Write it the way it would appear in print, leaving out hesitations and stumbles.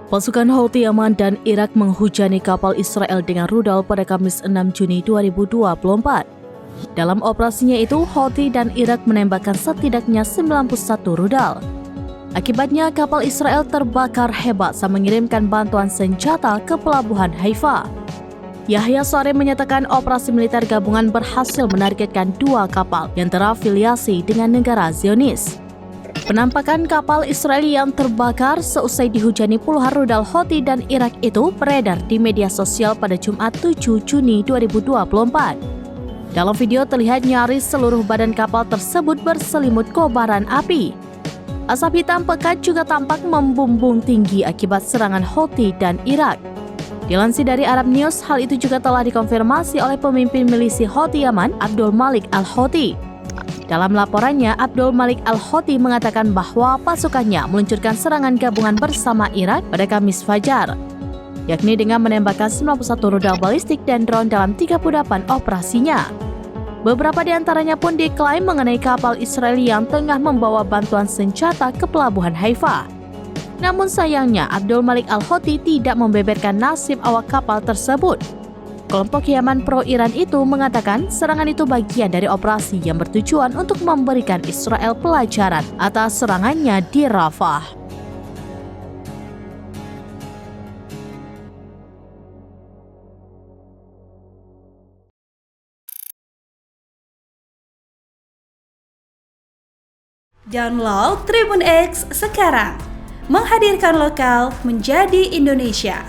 Pasukan Houthi Yaman dan Irak menghujani kapal Israel dengan rudal pada Kamis 6 Juni 2024. Dalam operasinya itu, Houthi dan Irak menembakkan setidaknya 91 rudal. Akibatnya, kapal Israel terbakar hebat saat mengirimkan bantuan senjata ke pelabuhan Haifa. Yahya Saree menyatakan operasi militer gabungan berhasil menargetkan 2 kapal yang terafiliasi dengan negara Zionis. Penampakan kapal Israel yang terbakar seusai dihujani puluhan rudal Houthi dan Irak itu beredar di media sosial pada Jumat 7 Juni 2024. Dalam video terlihat nyaris seluruh badan kapal tersebut berselimut kobaran api. Asap hitam pekat juga tampak membumbung tinggi akibat serangan Houthi dan Irak. Dilansir dari Arab News, hal itu juga telah dikonfirmasi oleh pemimpin milisi Houthi Yaman, Abdul Malik Al-Houthi. Dalam laporannya, Abdul Malik Al-Houthi mengatakan bahwa pasukannya meluncurkan serangan gabungan bersama Irak pada Kamis Fajar, yakni dengan menembakkan 91 rudal balistik dan drone dalam 38 operasinya. Beberapa di antaranya pun diklaim mengenai kapal Israel yang tengah membawa bantuan senjata ke pelabuhan Haifa. Namun sayangnya, Abdul Malik Al-Houthi tidak membeberkan nasib awak kapal tersebut. Kelompok Yaman pro-Iran itu mengatakan serangan itu bagian dari operasi yang bertujuan untuk memberikan Israel pelajaran atas serangannya di Rafah. Download Tribun X sekarang, menghadirkan lokal menjadi Indonesia.